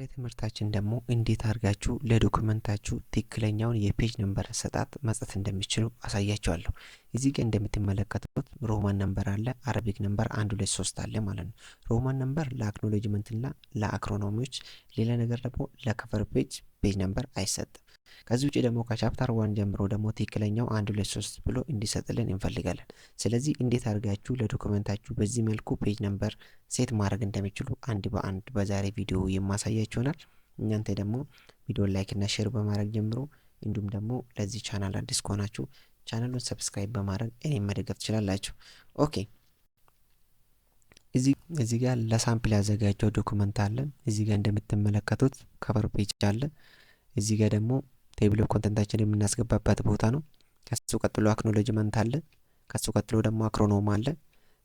በዛሬ ትምህርታችን ደግሞ እንዴት አድርጋችሁ ለዶክመንታችሁ ትክክለኛውን የፔጅ ነምበር አሰጣጥ መስጠት እንደሚችሉ አሳያችኋለሁ። እዚህ ጋር እንደምትመለከቱት ሮማን ነምበር አለ፣ አረቢክ ነምበር 1 2 3 አለ ማለት ነው። ሮማን ነምበር ለአክኖሎጅመንት እና ለአክሮኖሚዎች፣ ሌላ ነገር ደግሞ ለከቨር ፔጅ ነምበር አይሰጥም። ከዚህ ውጪ ደግሞ ከቻፕተር 1 ጀምሮ ደግሞ ትክክለኛው 1 2 3 ብሎ እንዲሰጥልን እንፈልጋለን። ስለዚህ እንዴት አድርጋችሁ ለዶክመንታችሁ በዚህ መልኩ ፔጅ ነምበር ሴት ማድረግ እንደሚችሉ አንድ በአንድ በዛሬ ቪዲዮ የማሳያችሁ ይሆናል። እናንተ ደግሞ ቪዲዮ ላይክ እና ሼር በማድረግ ጀምሮ እንዲሁም ደግሞ ለዚህ ቻናል አዲስ ከሆናችሁ ቻናሉን ሰብስክራይብ በማድረግ እኔን መደገፍ ትችላላችሁ። ኦኬ፣ እዚህ ጋር ለሳምፕል ያዘጋጀው ዶክመንት አለ። እዚህ ጋር እንደምትመለከቱት ከቨር ፔጅ አለ። እዚህ ጋር ደግሞ ቴብል ኦፍ ኮንተንታችን የምናስገባበት ቦታ ነው። ከሱ ቀጥሎ አክኖሎጅመንት አለ። ከሱ ቀጥሎ ደግሞ አክሮኖም አለ።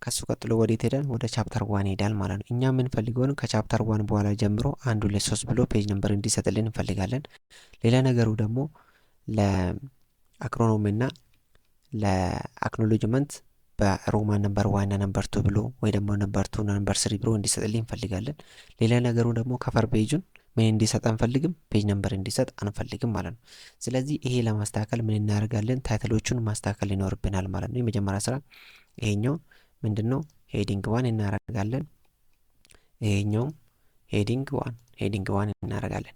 ከሱ ቀጥሎ ወዴት ሄዳል? ወደ ቻፕተር 1 ሄዳል ማለት ነው። እኛ የምንፈልገውን ከቻፕተር 1 በኋላ ጀምሮ 1 2 3 ብሎ ፔጅ ነምበር እንዲሰጥልን እንፈልጋለን። ሌላ ነገሩ ደግሞ ለአክሮኖም እና ለአክኖሎጅመንት በሮማን ነምበር 1 እና ነምበር 2 ብሎ ወይ ደግሞ ነምበር 2 እና ነምበር 3 ብሎ እንዲሰጥልን እንፈልጋለን። ሌላ ነገሩ ደግሞ ከቨር ፔጁን ምን እንዲሰጥ አንፈልግም፣ ፔጅ ነምበር እንዲሰጥ አንፈልግም ማለት ነው። ስለዚህ ይሄ ለማስተካከል ምን እናደርጋለን? ታይትሎቹን ማስተካከል ይኖርብናል ማለት ነው። የመጀመሪያ ስራ ይሄኛው ምንድነው? ሄዲንግ 1 እናደርጋለን። ይሄኛውም ሄዲንግ 1 እናደርጋለን።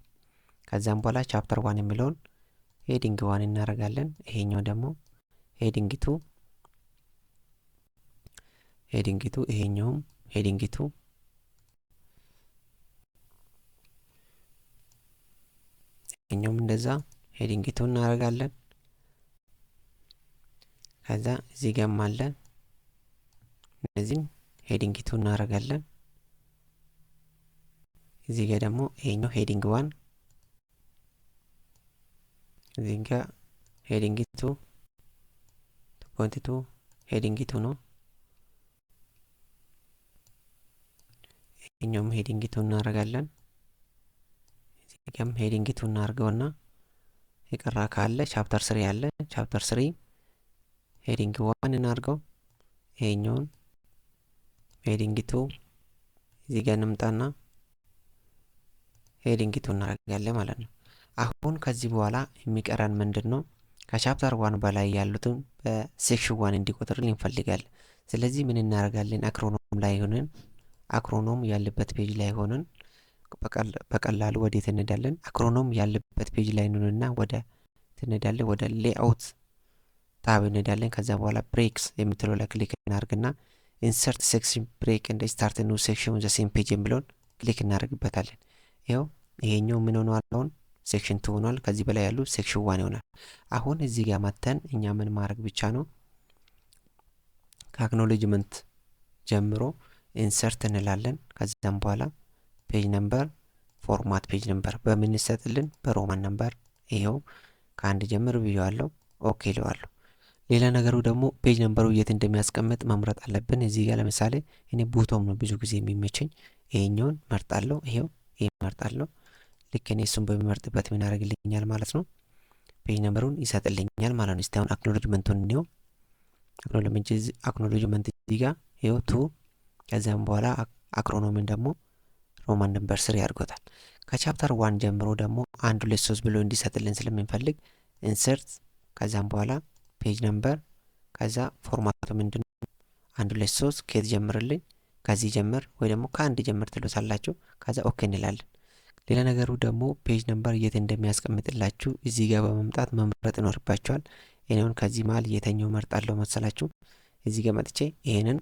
ከዛም በኋላ ቻፕተር 1 የሚለውን ሄዲንግ 1 እናደርጋለን። ይሄኛው ደግሞ ሄዲንግ 2 ይሄኛውም ሄዲንግ 2 ይሄኛውም እንደዛ ሄዲንግ 2 እናደርጋለን። ከዛ እዚህ ጋርም አለ እነዚህን ሄዲንግ 2 እናደርጋለን። እዚህ ጋር ደግሞ ይሄኛው ሄዲንግ 1 እዚህ ጋር ሄዲንግ 2.2 ሄዲንግ 2 ነው። ይሄኛውም ሄዲንግ 2 እናደርጋለን። እዚህ ጋርም ሄዲንግ 2 እናደርገውና የቀራ ካለ ቻፕተር 3 አለ። ቻፕተር 3 ሄዲንግ 1 እናድርገው። ይሄኛውን ሄዲንግ 2 እዚህ ጋር እንምጣና ሄዲንግ 2 እናደርጋለን ማለት ነው። አሁን ከዚህ በኋላ የሚቀረን ምንድነው? ከቻፕተር 1 በላይ ያሉትን በሴክሽን 1 እንዲቆጥርልን እንፈልጋለን። ስለዚህ ምን እናደርጋለን? አክሮኖም ያለበት ፔጅ ላይ ሆነን በቀላሉ ወዴት እንሄዳለን? አክሮኖም ያለበት ፔጅ ላይ ነውና ወደ ሌአውት ታብ እንሄዳለን። ከዛ በኋላ ብሬክስ የምትለው ላይ ክሊክ እናደርግና ኢንሰርት ሴክሽን ብሬክ እንደ ስታርት ኒው ሴክሽን ዘ ሴም ፔጅ የሚለውን ክሊክ እናደርግበታለን። ይኸው ይሄኛው ምን ሆኗል? አሁን ሴክሽን 2 ሆኗል። ከዚህ በላይ ያሉ ሴክሽን 1 ይሆናል። አሁን እዚህ ጋር መተን እኛ ምን ማድረግ ብቻ ነው? ከአክኖሎጅመንት ጀምሮ ኢንሰርት እንላለን። ከዛም በኋላ ፔጅ ነምበር ፎርማት ፔጅ ነምበር በምን ይሰጥልን? በሮማን ነምበር። ይሄው ከአንድ ጀምር ብየዋለሁ። ኦኬ እለዋለሁ። ሌላ ነገሩ ደግሞ ፔጅ ነምበሩ የት እንደሚያስቀምጥ መምረጥ አለብን። እዚህ ጋር ለምሳሌ እኔ ቦቶም ነው ብዙ ጊዜ የሚመቸኝ። ይሄኛውን መርጣለሁ። ይሄው ይሄ መርጣለሁ። ልክ እኔ እሱን በሚመርጥበት ምን ያደርግልኛል ማለት ነው? ፔጅ ነምበሩን ይሰጥልኛል ማለት ነው። እስቲ አሁን አክኖሎጅመንቱን እንየው። አክኖሎጅመንት እዚህ ጋር ይሄው 2 ከዚያም በኋላ አክሮኖምን ደግሞ ሮማን ነምበር 3 ያድርጎታል። ከቻፕተር 1 ጀምሮ ደግሞ 1 2 3 ብሎ እንዲሰጥልን ስለምንፈልግ ኢንሰርት ከዛም በኋላ ፔጅ ነምበር ከዛ ፎርማቱ ምንድነው? 1 2 3 ከየት ጀምርልኝ? ከዚህ ጀምር ወይ ደግሞ ከአንድ ጀምር ትሉታላችሁ። ከዛ ኦኬ እንላለን። ሌላ ነገሩ ደግሞ ፔጅ ነምበር የት እንደሚያስቀምጥላችሁ እዚህ ጋር በመምጣት መምረጥ ይኖርባችኋል። እኔውን ከዚህ መሀል የተኛው መርጣለሁ መሰላችሁ። እዚህ ጋር መጥቼ ይሄንን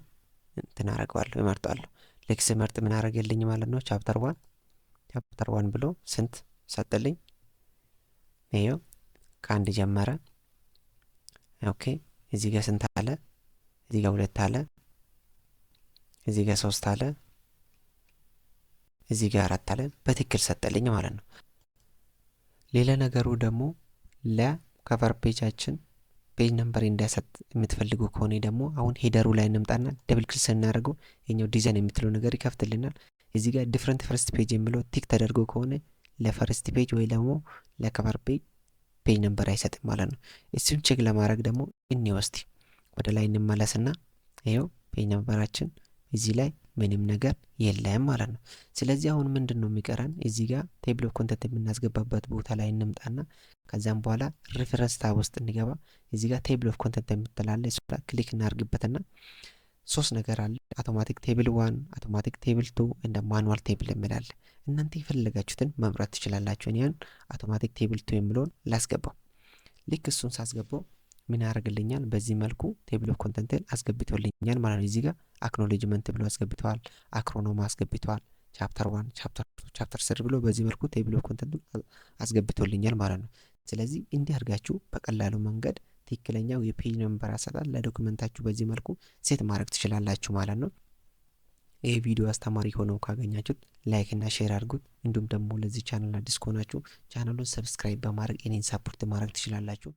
እንትን አደርገዋለሁ እመርጣለሁ። ልክ ስመርጥ ምን አደረገልኝ ማለት ነው? ቻፕተር 1 ብሎ ስንት ሰጥልኝ? ይሄው ከአንድ ጀመረ። ኦኬ እዚህ ጋር ስንት አለ? እዚህ ጋር 2 አለ። እዚህ ጋር 3 አለ። እዚህ ጋር 4 አለ። በትክክል ሰጠልኝ ማለት ነው። ሌላ ነገሩ ደግሞ ለከቨር ፔጃችን ፔጅ ነምበር እንዲያሰጥ የምትፈልጉ ከሆነ ደግሞ አሁን ሄደሩ ላይ እንምጣና ደብል ክሊክ ስናደርገው የኛው ዲዛይን የምትለው ነገር ይከፍትልናል። እዚህ ጋር ዲፍረንት ፈርስት ፔጅ የሚለው ቲክ ተደርጎ ከሆነ ለፈርስት ፔጅ ወይ ደግሞ ለከቨር ፔጅ ነምበር አይሰጥም ማለት ነው። እሱን ቼክ ለማድረግ ደግሞ እንወስቲ ወደ ላይ እንመለስና ይሄው ፔጅ ነምበራችን እዚህ ላይ ምንም ነገር የለም ማለት ነው። ስለዚህ አሁን ምንድነው የሚቀረን? እዚህ ጋር ቴብል ኦፍ ኮንተንት የምናስገባበት ቦታ ላይ እንምጣና ከዛም በኋላ ሪፈረንስ ታብ ውስጥ እንገባ። እዚህ ጋር ቴብል ኦፍ ኮንተንት የምትላለ እሱ ላይ ክሊክ እናርግበትና ሶስት ነገር አለ። አውቶማቲክ ቴብል 1፣ አውቶማቲክ ቴብል 2 እንደ ማኑዋል ቴብል የሚላል። እናንተ የፈለጋችሁትን መምረጥ ትችላላችሁ። እኔን አውቶማቲክ ቴብል 2 የሚለውን ላስገባው። ልክ እሱን ሳስገባው ምን ያደርግልኛል? በዚህ መልኩ ቴብል ኦፍ ኮንተንትን አስገብቶልኛል ማለት ነው። እዚህ ጋር አክኖሌጅመንት ብሎ አስገብተዋል፣ አክሮኖም አስገብተዋል፣ ቻፕተር 1፣ ቻፕተር 2፣ ቻፕተር 3 ብሎ በዚህ መልኩ ቴብል ኦፍ ኮንተንቱን አስገብቶልኛል ማለት ነው። ስለዚህ እንዲህ አድርጋችሁ በቀላሉ መንገድ ትክክለኛው የፔጅ ነምበር አሰጣጥ ለዶክመንታችሁ በዚህ መልኩ ሴት ማድረግ ትችላላችሁ ማለት ነው። ይህ ቪዲዮ አስተማሪ ሆነው ካገኛችሁት ላይክ እና ሼር አድርጉት። እንዲሁም ደግሞ ለዚህ ቻናል አዲስ ከሆናችሁ ቻናሉን ሰብስክራይብ በማድረግ እኔን ሳፖርት ማድረግ ትችላላችሁ።